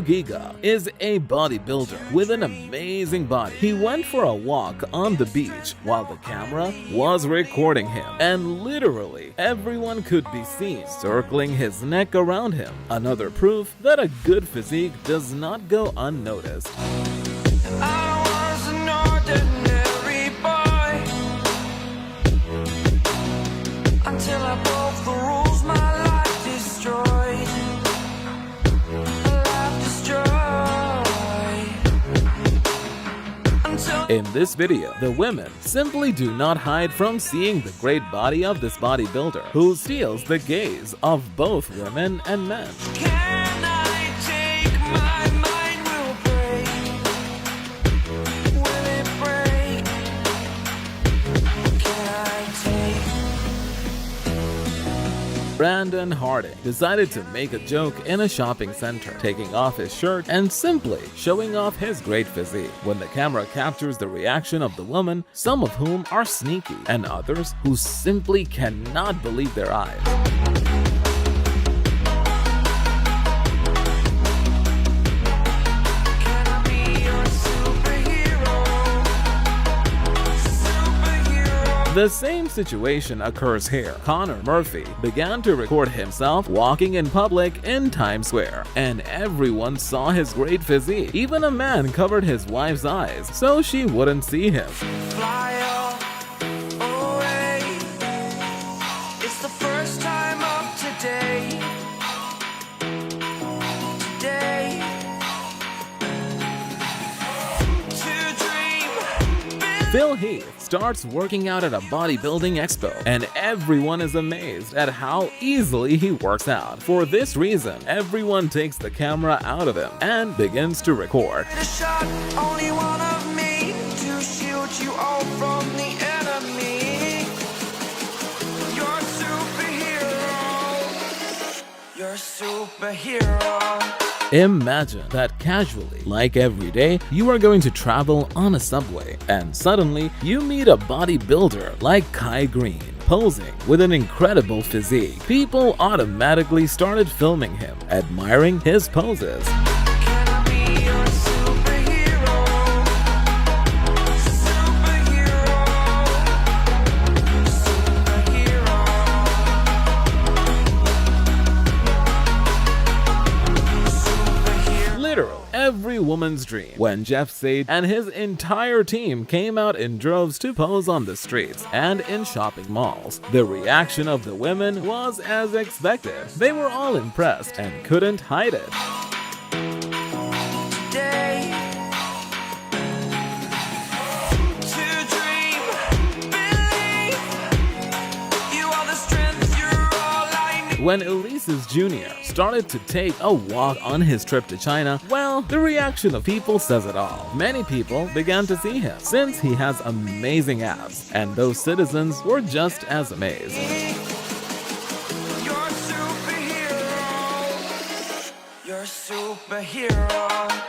Giga is a bodybuilder with an amazing body. He went for a walk on the beach while the camera was recording him, and literally everyone could be seen circling his neck around him. Another proof that a good physique does not go unnoticed. I was an ordinary boy until I broke the rules, my life destroyed. In this video, the women simply do not hide from seeing the great body of this bodybuilder, who steals the gaze of both women and men. Can I take my mind will break? Will it break? Can I take? Brandon Harding decided to make a joke in a shopping center, taking off his shirt and simply showing off his great physique. When the camera captures the reaction of the woman, some of whom are sneaky and others who simply cannot believe their eyes. The same situation occurs here. Connor Murphy began to record himself walking in public in Times Square, and everyone saw his great physique. Even a man covered his wife's eyes so she wouldn't see him. Fly away. It's the first time of today. To dream. Phil Heath starts working out at a bodybuilding expo, and everyone is amazed at how easily he works out. For this reason, everyone takes the camera out of him and begins to record. A shot, only one of me to shield you all from the enemy. You're a superhero. You're a superhero. Imagine that casually, like every day, you are going to travel on a subway, and suddenly you meet a bodybuilder like Kai Green, posing with an incredible physique. People automatically started filming him, admiring his poses. Can I be your superhero? Superhero. Literally every woman's dream. When Jeff Sage and his entire team came out in droves to pose on the streets and in shopping malls, the reaction of the women was as expected. They were all impressed and couldn't hide it. Today. To dream, believe. You are the strength, you're all I need. When Elise's Jr. started to take a walk on his trip to China, well, the reaction of people says it all. Many people began to see him, since he has amazing abs, and those citizens were just as amazed. You're a superhero. You're a superhero.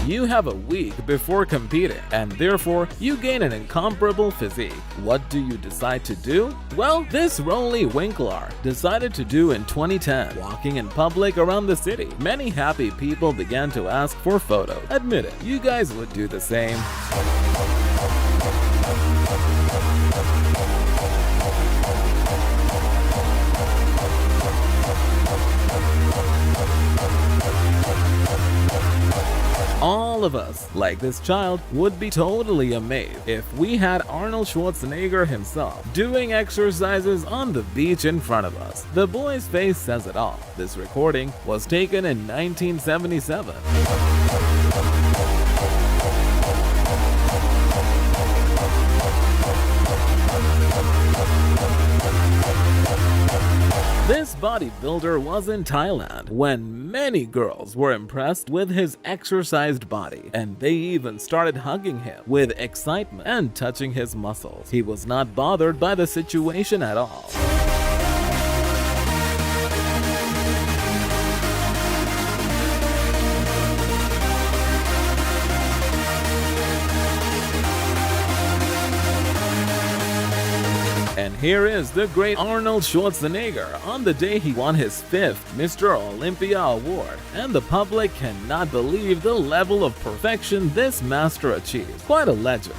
You have a week before competing, and therefore you gain an incomparable physique. What do you decide to do? Well, this Rolly Winkler decided to do in 2010, walking in public around the city. Many happy people began to ask for photos. Admit it, you guys would do the same. All of us, like this child, would be totally amazed if we had Arnold Schwarzenegger himself doing exercises on the beach in front of us. The boy's face says it all. This recording was taken in 1977. This bodybuilder was in Thailand when many girls were impressed with his exercised body, and they even started hugging him with excitement and touching his muscles. He was not bothered by the situation at all. here is the great Arnold Schwarzenegger on the day he won his 5th Mr. Olympia award, and the public cannot believe the level of perfection this master achieved. Quite a legend.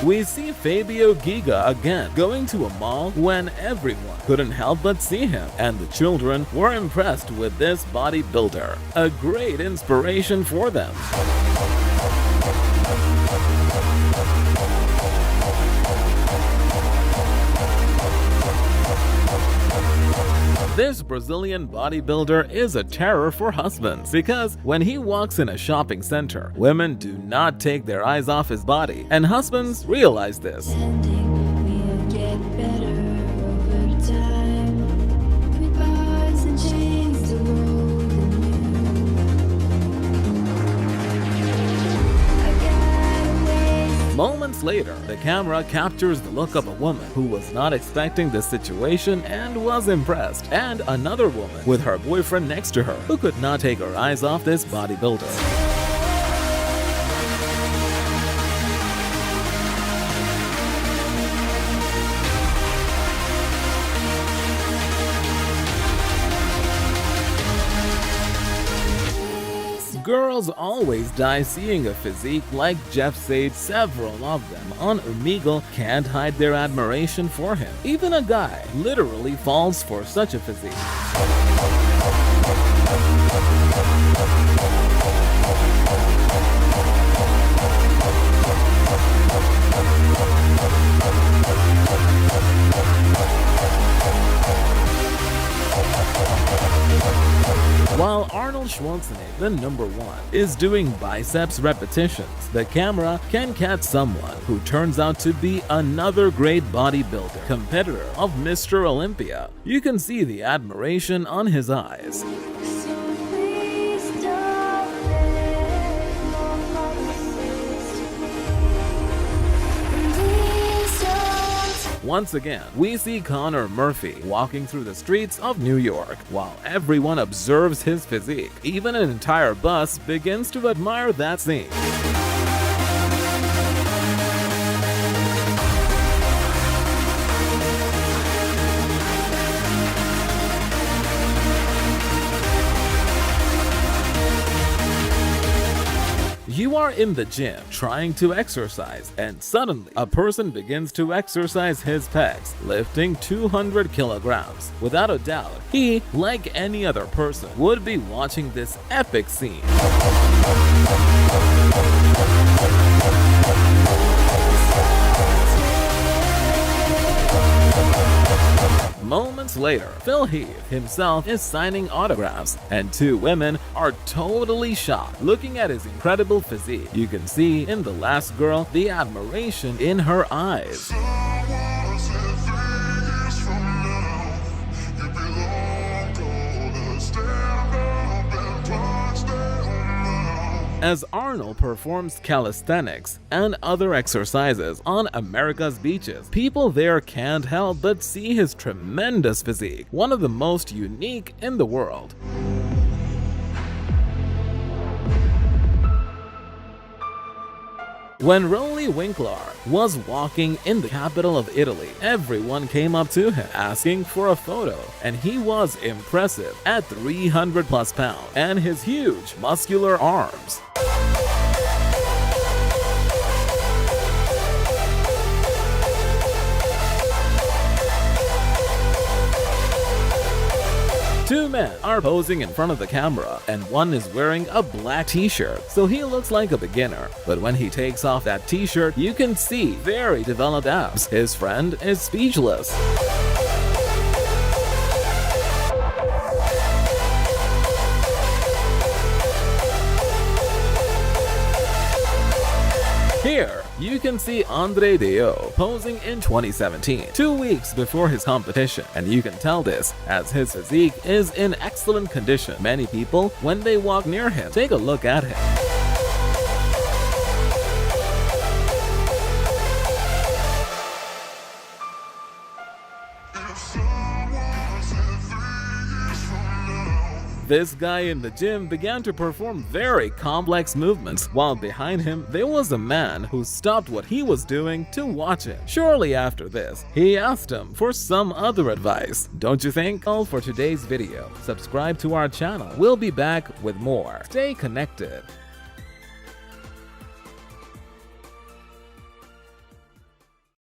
We see Fabio Giga again going to a mall when everyone couldn't help but see him, and the children were impressed with this bodybuilder. A great inspiration for them. This Brazilian bodybuilder is a terror for husbands because when he walks in a shopping center, women do not take their eyes off his body, and husbands realize this. Moments later, the camera captures the look of a woman who was not expecting this situation and was impressed, and another woman with her boyfriend next to her who could not take her eyes off this bodybuilder. Girls always die seeing a physique like Jeff said. Several of them on Omegle can't hide their admiration for him. Even a guy literally falls for such a physique. While Arnold Schwarzenegger, the #1, is doing biceps repetitions, the camera can catch someone who turns out to be another great bodybuilder, competitor of Mr. Olympia. You can see the admiration on his eyes. Once again, we see Connor Murphy walking through the streets of New York while everyone observes his physique. Even an entire bus begins to admire that scene. You are in the gym trying to exercise, and suddenly a person begins to exercise his pecs, lifting 200 kilograms. Without a doubt, he, like any other person, would be watching this epic scene. Moments later, Phil Heath himself is signing autographs, and two women are totally shocked looking at his incredible physique. You can see in the last girl the admiration in her eyes. As Arnold performs calisthenics and other exercises on America's beaches, people there can't help but see his tremendous physique, one of the most unique in the world. When Rolly Winkler was walking in the capital of Italy, everyone came up to him asking for a photo, and he was impressive at 300+ pounds and his huge muscular arms. Two men are posing in front of the camera, and one is wearing a black t-shirt, so he looks like a beginner. But when he takes off that t-shirt, you can see very developed abs. His friend is speechless. Here, you can see Andre Deo posing in 2017, 2 weeks before his competition, and you can tell this as his physique is in excellent condition. Many people, when they walk near him, take a look at him. If This guy in the gym began to perform very complex movements, while behind him there was a man who stopped what he was doing to watch him. Shortly after this, he asked him for some other advice. Don't you think? All for today's video. Subscribe to our channel. We'll be back with more. Stay connected.